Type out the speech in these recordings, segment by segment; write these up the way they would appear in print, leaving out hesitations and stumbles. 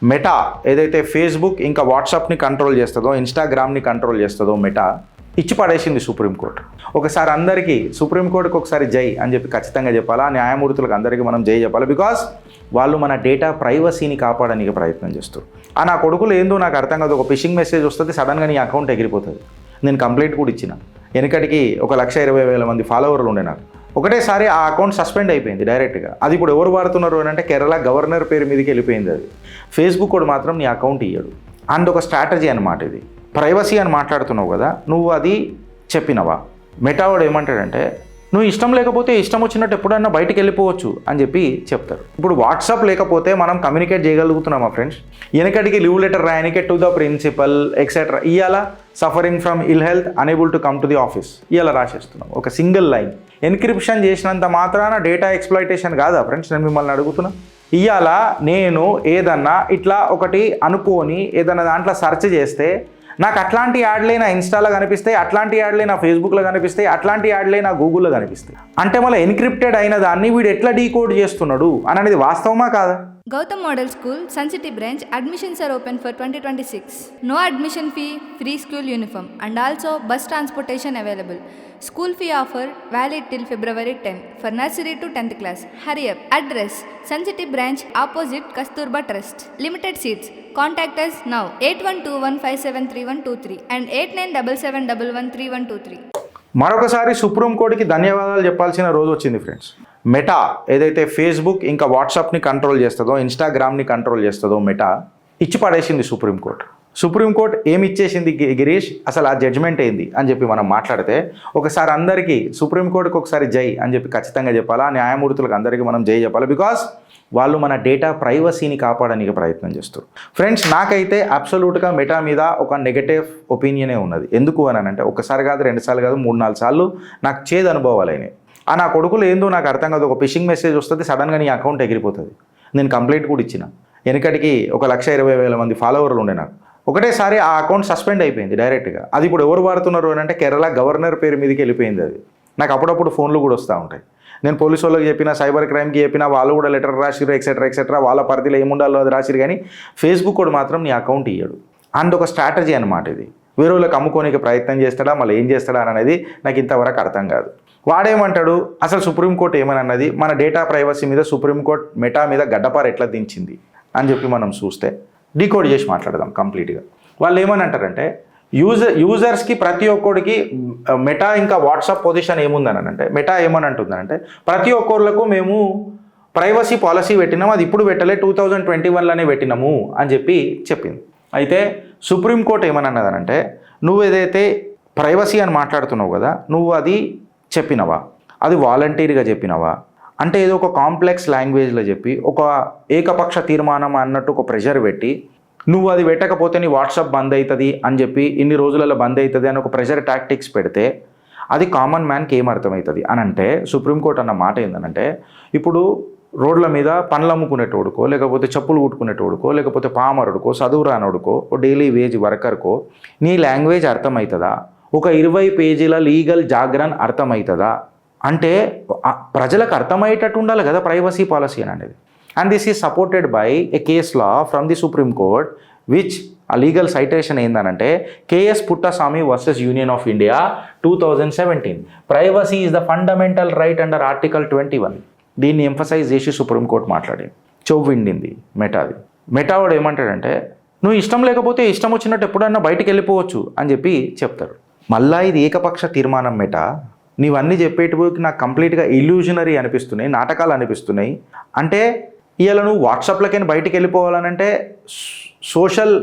Meta ఏదైతే Facebook ఇంకా వాట్సాప్ని control చేస్తుందో, ఇన్స్టాగ్రామ్ని కంట్రోల్ చేస్తుందో మెటా ఇచ్చి పడేసింది సుప్రీంకోర్టు. ఒకసారి అందరికీ సుప్రీంకోర్టుకి ఒకసారి జై అని చెప్పి ఖచ్చితంగా చెప్పాలా, న్యాయమూర్తులకు అందరికీ మనం జై చెప్పాలి. బికాస్ వాళ్ళు మన డేటా ప్రైవసీని కాపాడడానికి ప్రయత్నం చేస్తారు. నా కొడుకులు ఏందో నాకు అర్థం కాదు, ఒక ఫిషింగ్ మెసేజ్ వస్తుంది, సడన్గా నీ అకౌంట్ ఎగిరిపోతుంది. నేను కంప్లైంట్ కూడా ఇచ్చిన, వెనకటికి 1,20,000 మంది ఫాలోవర్లు ఉండే నాకు. ఒకటేసారి ఆ అకౌంట్ సస్పెండ్ అయిపోయింది డైరెక్ట్గా. అది ఇప్పుడు ఎవరు వాడుతున్నారు అని అంటే కేరళ గవర్నర్ పేరు మీదకి వెళ్ళిపోయింది అది. ఫేస్బుక్ కూడా మాత్రం నీ అకౌంట్ ఇయ్యడు. అండ్ ఒక స్ట్రాటజీ అనమాట ఇది. ప్రైవసీ అని మాట్లాడుతున్నావు కదా, నువ్వు అది చెప్పినవా? మెటా వాడు ఏమంటాడంటే, నువ్వు ఇష్టం లేకపోతే ఇష్టం వచ్చినట్టు ఎప్పుడన్నా బయటికి వెళ్ళిపోవచ్చు అని చెప్పి చెప్తారు. ఇప్పుడు వాట్సాప్ లేకపోతే మనం కమ్యూనికేట్ చేయగలుగుతున్నామా ఫ్రెండ్స్? వెనకటికి లీవ్ లెటర్ రాయనికే టు ద ప్రిన్సిపల్ ఎక్సెట్రా, ఇవాళ suffering from ill health unable to come to the office ఇవాళ రాసేస్తున్నాం ఒక సింగిల్ లైన్. ఎన్క్రిప్షన్ చేసినంత మాత్రాన డేటా ఎక్స్ప్లాయిటేషన్ కాదా ఫ్రెండ్స్? నేను మిమ్మల్ని అడుగుతున్నా. ఇవాళ నేను ఏదన్నా ఇట్లా ఒకటి అనుకోని ఏదన్నా దాంట్లో సెర్చ్ చేస్తే నాకు అట్లాంటి యాడ్లే నా ఇన్స్టాలో కనిపిస్తాయి, అట్లాంటి యాడ్లే నా ఫేస్బుక్లో కనిపిస్తాయి, అట్లాంటి యాడ్లే నా గూగుల్లో కనిపిస్తాయి. అంటే మళ్ళీ ఎన్క్రిప్టెడ్ అయిన దాన్ని వీడు ఎట్లా డీకోడ్ చేస్తున్నాడు అనేది వాస్తవమా కాదా? Gautam Model School, Sun City branch, admissions are open for 2026. No admission fee, free school uniform and also bus transportation available. School fee offer valid till February 10 for nursery to 10th class. Hurry up. Address: Sun City branch opposite Kasturba Trust. Limited seats. Contact us now 8121573123 and 8977113123. మరొకసారి సుప్రీంకోర్టుకి ధన్యవాదాలు చెప్పాల్సిన రోజు వచ్చింది friends. Meta ఏదైతే Facebook ఇంకా వాట్సాప్ని control చేస్తుందో, ఇన్స్టాగ్రామ్ని control చేస్తుందో మెటా ఇచ్చి పడేసింది సుప్రీంకోర్టు. సుప్రీంకోర్టు ఏమి ఇచ్చేసింది గిరీష్, అసలు ఆ జడ్జ్మెంట్ ఏంది అని చెప్పి మనం మాట్లాడితే, ఒకసారి అందరికీ సుప్రీంకోర్టుకి ఒకసారి జై అని చెప్పి ఖచ్చితంగా చెప్పాలా, న్యాయమూర్తులకు అందరికీ మనం జై చెప్పాలి. బికాస్ వాళ్ళు మన డేటా ప్రైవసీని కాపాడడానికి ప్రయత్నం చేస్తారు. ఫ్రెండ్స్, నాకైతే అబ్సల్యూట్గా మెటా మీద ఒక నెగటివ్ ఒపీనియనే ఉన్నది. ఎందుకు అని అంటే, ఒకసారి కాదు, 2 సార్లు కాదు, 3-4 సార్లు నాకు చేదు అనుభవాలు అయినాయి. నా కొడుకులు ఏందో నాకు అర్థం కాదు, ఒక ఫిషింగ్ మెసేజ్ వస్తుంది, సడన్గా నీ అకౌంట్ ఎగిరిపోతుంది. నేను కంప్లైంట్ కూడా ఇచ్చిన, వెనకటికి 1,20,000 మంది ఫాలోవర్లు ఉండే నాకు. ఒకటేసారి ఆ అకౌంట్ సస్పెండ్ అయిపోయింది డైరెక్ట్గా. అది ఇప్పుడు ఎవరు వాడుతున్నారు అని అంటే కేరళ గవర్నర్ పేరు మీదకి వెళ్ళిపోయింది అది. నాకు అప్పుడప్పుడు ఫోన్లు కూడా వస్తూ ఉంటాయి. నేను పోలీసు వాళ్ళకి చెప్పినా, సైబర్ క్రైమ్కి చెప్పినా, వాళ్ళు కూడా లెటర్ రాసిరు, ఎక్సెట్రా వాళ్ళ పరిధిలో ఏముండాలో అది రాసిరు. కానీ ఫేస్బుక్ కూడా మాత్రం నీ అకౌంట్ ఇయ్యడు. అండ్ ఒక స్ట్రాటజీ అనమాట ఇది. వేరే వాళ్ళకి అమ్ముకోనికి ప్రయత్నం చేస్తాడా, మళ్ళీ ఏం చేస్తాడా అనేది నాకు ఇంతవరకు అర్థం కాదు. వాడేమంటాడు, అసలు సుప్రీంకోర్టు ఏమన్నది, మన డేటా ప్రైవసీ మీద సుప్రీంకోర్టు మెటా మీద గడ్డపార ఎట్లా దించింది అని చెప్పి మనం చూస్తే డీకోడ్ చేసి మాట్లాడదాం కంప్లీట్గా. వాళ్ళు ఏమని అంటారంటే, యూజర్స్కి ప్రతి ఒక్కడికి మెటా ఇంకా వాట్సాప్ పొజిషన్ ఏముందని అంటే, మెటా ఏమని అంటుందనంటే, ప్రతి ఒక్కళ్ళకు మేము ప్రైవసీ పాలసీ పెట్టినాము, అది ఇప్పుడు పెట్టలే, 2021లోనే పెట్టినాము అని చెప్పి చెప్పింది. అయితే సుప్రీంకోర్టు ఏమని అన్నదనంటే, నువ్వు ఏదైతే ప్రైవసీ అని మాట్లాడుతున్నావు కదా, నువ్వు అది చెప్పినవా, అది వాలంటీర్గా చెప్పినవా అంటే ఏదో ఒక కాంప్లెక్స్ లాంగ్వేజ్లో చెప్పి, ఒక ఏకపక్ష తీర్మానం అన్నట్టు ఒక ప్రెషర్ పెట్టి, నువ్వు అది పెట్టకపోతే నీ వాట్సాప్ బంద్ అవుతుంది అని చెప్పి, ఇన్ని రోజులలో బంద్ అవుతుంది అని ఒక ప్రెషర్ టాక్టిక్స్ పెడితే అది కామన్ మ్యాన్కి ఏమర్థమవుతుంది అని అంటే, సుప్రీంకోర్టు అన్న మాట ఏంటంటే, ఇప్పుడు రోడ్ల మీద పండ్లు అమ్ముకునేటోడుకో, లేకపోతే చెప్పులు కుట్టుకునేటోడుకో, లేకపోతే పామరుడికో, చదువు రానోడుకో, డైలీ వేజ్ వర్కర్కో నీ లాంగ్వేజ్ అర్థమవుతుందా? ఒక 20 పేజీల లీగల్ జాగ్రన్ అర్థమవుతుందా? అంటే ప్రజలకు అర్థమయ్యేటట్టు ఉండాలి కదా ప్రైవసీ పాలసీ అనేది. And this is supported by a case law from the Supreme Court, which ఆ లీగల్ సైటేషన్ ఏందనంటే, KS Puttaswamy versus Union of India 2017. Privacy is the fundamental right under article 21. దీన్ని ఎంఫసైజ్ చేసి సుప్రీంకోర్టు మాట్లాడింది, చెవ్విండింది మెటాది. Meta వాడు ఏమంటాడంటే, నువ్వు ఇష్టం లేకపోతే ఇష్టం వచ్చినట్టు ఎప్పుడన్నా బయటికి వెళ్ళిపోవచ్చు అని చెప్పి చెప్తారు. మళ్ళా ఇది ఏకపక్ష తీర్మానం మెటా, నీవన్నీ చెప్పేటిపోయి నాకు కంప్లీట్గా ఇల్యూజనరీ అనిపిస్తున్నాయి, నాటకాలు అనిపిస్తున్నాయి. అంటే ఇవాళ నువ్వు వాట్సాప్లకైనా బయటికి వెళ్ళిపోవాలనంటే సోషల్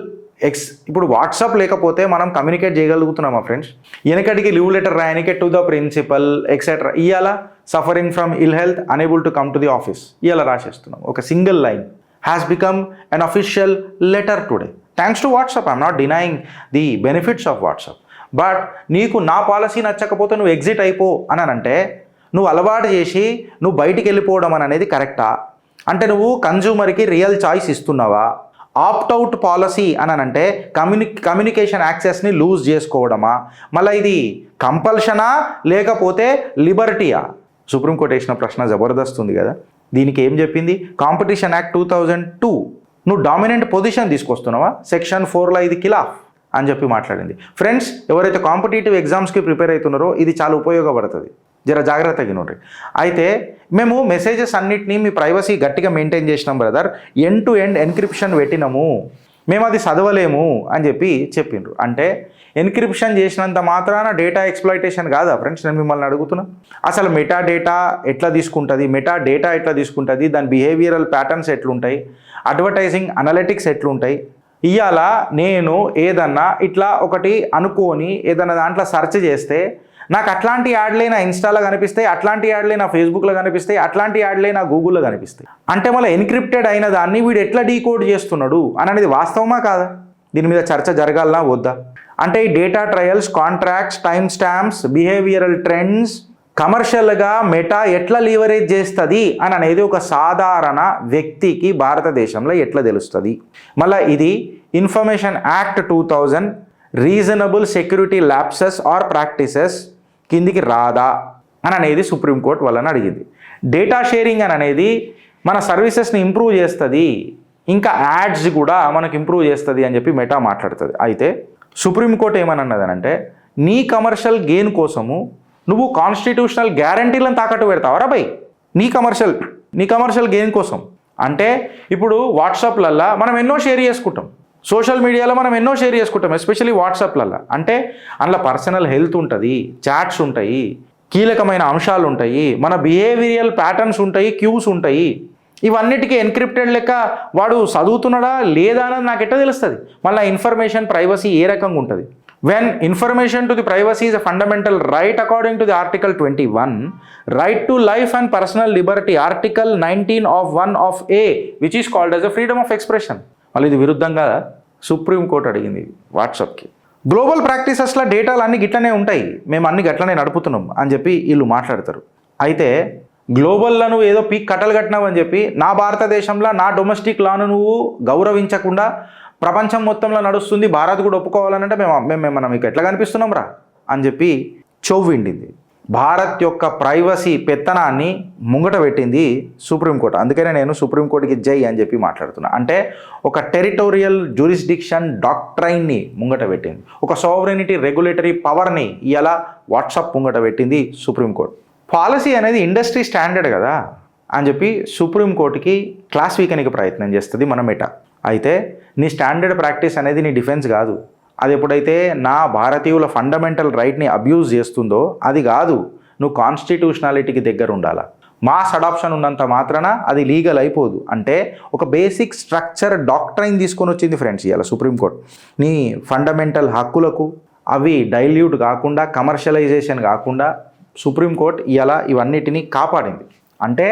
ఇప్పుడు వాట్సాప్ లేకపోతే మనం కమ్యూనికేట్ చేయగలుగుతున్నామా ఫ్రెండ్స్? వెనకటికి లీవ్ లెటర్ రాయనికే టు ద ప్రిన్సిపల్ ఎక్సెట్రా, ఇవాళ suffering from ill health unable to come to the office ఇవాళ రాసేస్తున్నాం ఒక single line. Has become an official letter today thanks to WhatsApp. I'm not denying the benefits of WhatsApp. But నీకు నా policy నచ్చకపోతే నువ్వు exit అయిపో అని అంటే, నువ్వు అలవాటు చేసి నువ్వు బయటికి వెళ్ళిపోవడం అనేది కరెక్టా? అంటే నువ్వు కన్జ్యూమర్కి రియల్ చాయిస్ ఇస్తున్నావా? ఆప్ట్అవుట్ పాలసీ అని అంటే కమ్యూనికేషన్ యాక్సెస్ని లూజ్ చేసుకోవడమా? మళ్ళీ ఇది కంపల్షనా లేకపోతే లిబర్టీయా? సుప్రీంకోర్టు వేసిన ప్రశ్న జబర్దస్త్ ఉంది కదా. దీనికి ఏం చెప్పింది? కాంపిటీషన్ యాక్ట్ 2002 నువ్వు డామినెంట్ పొజిషన్ తీసుకొస్తున్నావా, సెక్షన్ 4లో ఇది ఖిలాఫ్ అని చెప్పి మాట్లాడింది. ఫ్రెండ్స్, ఎవరైతే కాంపిటేటివ్ ఎగ్జామ్స్కి ప్రిపేర్ అవుతున్నారో ఇది చాలా ఉపయోగపడుతుంది, జర జాగ్రత్తగా వినండి. అయితే మేము మెసేజెస్ అన్నిటినీ మీ ప్రైవసీ గట్టిగా మెయింటైన్ చేసినాం brother, end to end encryption పెట్టినాము, మేము అది చదవలేము అని చెప్పి చెప్పిండ్రు. అంటే ఎన్క్రిప్షన్ చేసినంత మాత్రాన డేటా ఎక్స్ప్లాయిటేషన్ కాదా ఫ్రెండ్స్? నేను మిమ్మల్ని అడుగుతున్నా, అసలు మెటా డేటా ఎట్లా తీసుకుంటుంది, దాని బిహేవియరల్ ప్యాటర్న్స్ ఎట్లుంటాయి, అడ్వర్టైజింగ్ అనలిటిక్స్ ఎట్లుంటాయి. ఇవాళ నేను ఏదన్నా ఇట్లా ఒకటి అనుకోని ఏదన్నా దాంట్లో సెర్చ్ చేస్తే నాకు అట్లాంటి యాడ్లే నా ఇన్స్టాలో కనిపిస్తాయి, అట్లాంటి యాడ్లే నా ఫేస్బుక్లో కనిపిస్తాయి, అట్లాంటి యాడ్లే నా గూగుల్లో కనిపిస్తాయి. అంటే మళ్ళీ ఎన్క్రిప్టెడ్ అయిన దాన్ని వీడు ఎట్లా డీకోడ్ చేస్తున్నాడు అని అనేది వాస్తవమా కాదా? దీని మీద చర్చ జరగాలనా వద్దా? అంటే ఈ data trials, contracts, time stamps, behavioural trends కమర్షియల్గా మెటా ఎట్లా లీవరేజ్ చేస్తుంది అని అనేది ఒక సాధారణ వ్యక్తికి భారతదేశంలో ఎట్లా తెలుస్తుంది? మళ్ళీ ఇది information act 2000 reasonable security lapses or practices కిందికి రాదా అని అనేది సుప్రీంకోర్టు వలన అడిగింది. డేటా షేరింగ్ అని అనేది మన సర్వీసెస్ని ఇంప్రూవ్ చేస్తుంది, ఇంకా యాడ్స్ కూడా మనకు ఇంప్రూవ్ చేస్తుంది అని చెప్పి మెటా మాట్లాడుతుంది. అయితే సుప్రీంకోర్టు ఏమని అన్నదనంటే, నీ కమర్షియల్ గెయిన్ కోసము నువ్వు కాన్స్టిట్యూషనల్ గ్యారంటీలను తాకట్టు పెడతావరా బై, నీ కమర్షియల్ గెయిన్ కోసం. అంటే ఇప్పుడు వాట్సాప్లల్లో మనం ఎన్నో షేర్ చేసుకుంటాం, సోషల్ మీడియాలో మనం ఎన్నో షేర్ చేసుకుంటాం, ఎస్పెషల్లీ వాట్సాప్లల్లో. అంటే అందులో పర్సనల్ హెల్త్ ఉంటుంది, చాట్స్ ఉంటాయి, కీలకమైన అంశాలు ఉంటాయి, మన బిహేవియరల్ ప్యాటర్న్స్ ఉంటాయి, క్యూస్ ఉంటాయి. ఇవన్నిటికీ ఎన్క్రిప్టెడ్ లెక్క వాడు చదువుతున్నాడా లేదా అన్నది నాకు ఎట్లా తెలుస్తుంది? మళ్ళీ ఇన్ఫర్మేషన్ ప్రైవసీ ఏ రకంగా ఉంటుంది? When information to the privacy is a fundamental right according to the article 21, right to life and personal Liberty, article 19 of 1 of A which is called as a freedom of expression. మళ్ళీ ఇది విరుద్ధంగా supreme court అడిగింది వాట్సాప్కి. Global ప్రాక్టీసెస్లో డేటాలు అన్ని గిట్లనే ఉంటాయి, మేము అన్ని గట్లనే నడుపుతున్నాం అని చెప్పి వీళ్ళు మాట్లాడతారు. అయితే గ్లోబల్లో నువ్వు ఏదో పీక్ కట్టలు కట్టినావు అని చెప్పి నా భారతదేశంలో నా డొమెస్టిక్ లాను నువ్వు గౌరవించకుండా ప్రపంచం మొత్తంలో నడుస్తుంది, భారత్ కూడా ఒప్పుకోవాలనంటే మనం మీకు ఎట్లా కనిపిస్తున్నాం రా అని చెప్పి చెవ్విండింది. భారత్ యొక్క ప్రైవసీ పెత్తనాన్ని ముంగట పెట్టింది సుప్రీంకోర్టు. అందుకనే నేను సుప్రీంకోర్టుకి జై అని చెప్పి మాట్లాడుతున్నా. అంటే ఒక టెరిటోరియల్ జ్యూరిస్డిక్షన్ డాక్ట్రైన్ని ముంగట పెట్టింది, ఒక సోవరెనిటీ రెగ్యులేటరీ పవర్ని ఇలా వాట్సాప్ ముంగట పెట్టింది సుప్రీంకోర్టు. పాలసీ అనేది ఇండస్ట్రీ స్టాండర్డ్ కదా అని చెప్పి సుప్రీంకోర్టుకి క్లాస్ వీకనికి ప్రయత్నం చేస్తుంది మన మెటా. అయితే నీ స్టాండర్డ్ ప్రాక్టీస్ అనేది నీ డిఫెన్స్ కాదు, అది ఎప్పుడైతే నా భారతీయుల ఫండమెంటల్ రైట్ని అబ్యూజ్ చేస్తుందో అది కాదు, నువ్వు కాన్స్టిట్యూషనాలిటీకి దగ్గర ఉండాలా. మాస్ అడాప్షన్ ఉన్నంత మాత్రాన అది లీగల్ అయిపోదు. అంటే ఒక బేసిక్ స్ట్రక్చర్ డాక్ట్రైన్ తీసుకొని వచ్చింది ఫ్రెండ్స్ ఇవాళ సుప్రీంకోర్టు. నీ ఫండమెంటల్ హక్కులకు అవి డైల్యూట్ కాకుండా, కమర్షియలైజేషన్ కాకుండా సుప్రీంకోర్టు ఇవాళ ఇవన్నిటినీ కాపాడింది. అంటే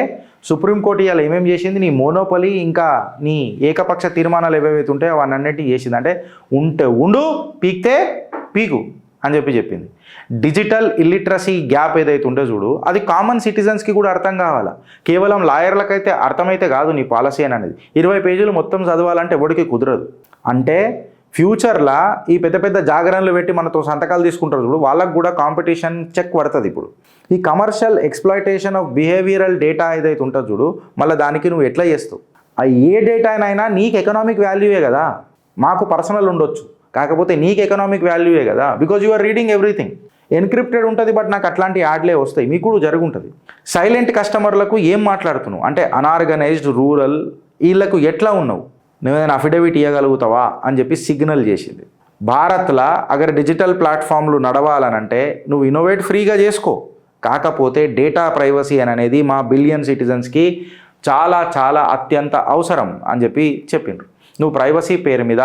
సుప్రీంకోర్టు ఇవాళ ఏమేమి చేసింది? నీ మోనోపలి ఇంకా నీ ఏకపక్ష తీర్మానాలు ఏవేవైతే ఉంటాయో అవన్నీ చేసింది. అంటే ఉంటే ఉండు, పీక్తే పీకు అని చెప్పింది. డిజిటల్ ఇల్లిటరసీ గ్యాప్ ఏదైతే ఉంటే చూడు, అది కామన్ సిటిజన్స్కి కూడా అర్థం కావాలా. కేవలం లాయర్లకైతే అర్థమైతే కాదు నీ పాలసీ అనేది. 20 పేజీలు మొత్తం చదవాలంటే ఎవడికి కుదరదు. అంటే ఫ్యూచర్లో ఈ పెద్ద పెద్ద జాగరణలు పెట్టి మనతో సంతకాలు తీసుకుంటారు చూడు, వాళ్ళకు కూడా కాంపిటీషన్ చెక్ పడుతుంది. ఇప్పుడు ఈ commercial exploitation of behavioural data ఏదైతే ఉంటుందో చూడు, మళ్ళీ దానికి నువ్వు ఎట్లా చేస్తావు? ఆ ఏ డేటానైనా నీకు ఎకనామిక్ వాల్యూయే కదా, మాకు పర్సనల్ ఉండొచ్చు, కాకపోతే నీకు ఎకనామిక్ వాల్యూయే కదా, because you are reading everything. Encrypted ఉంటుంది, బట్ నాకు అట్లాంటి యాడ్లే వస్తాయి, మీకు కూడా జరుగుంటుంది. సైలెంట్ కస్టమర్లకు ఏం మాట్లాడుతున్నావు అంటే అనార్గనైజ్డ్, రూరల్, వీళ్ళకు ఎట్లా ఉన్నావు, నువ్వేదైనా అఫిడవిట్ ఇవ్వగలుగుతావా అని చెప్పి సిగ్నల్ చేసింది. భారత్లో అగర్ డిజిటల్ ప్లాట్ఫామ్లు నడవాలనంటే నువ్వు ఇన్నోవేట్ ఫ్రీగా చేసుకో, కాకపోతే డేటా ప్రైవసీ అనేది మా బిలియన్ సిటిజన్స్కి చాలా చాలా అత్యంత అవసరం అని చెప్పిండ్రు. నువ్వు ప్రైవసీ పేరు మీద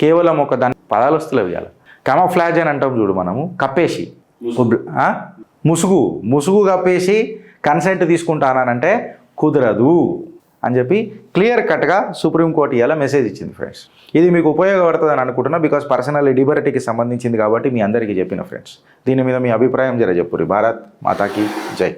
కేవలం ఒక దాని పదాలు వస్తులేవు ఇవ్వాలి. కమోఫ్లాజ్ అని అంటాం చూడు, మనము కప్పేసి ముసుగు కప్పేసి కన్సెంట్ తీసుకుంటానంటే కుదరదు అని చెప్పి క్లియర్ కట్గా సుప్రీంకోర్టు ఇవాళ మెసేజ్ ఇచ్చింది ఫ్రెండ్స్. ఇది మీకు ఉపయోగపడుతుందని అనుకుంటున్నా, బికాస్ పర్సనల్ లిబర్టీకి సంబంధించింది కాబట్టి మీ అందరికీ చెప్పిన ఫ్రెండ్స్. దీని మీద మీ అభిప్రాయం జర చెప్పుర్రి. భారత్ మాతాకి జై.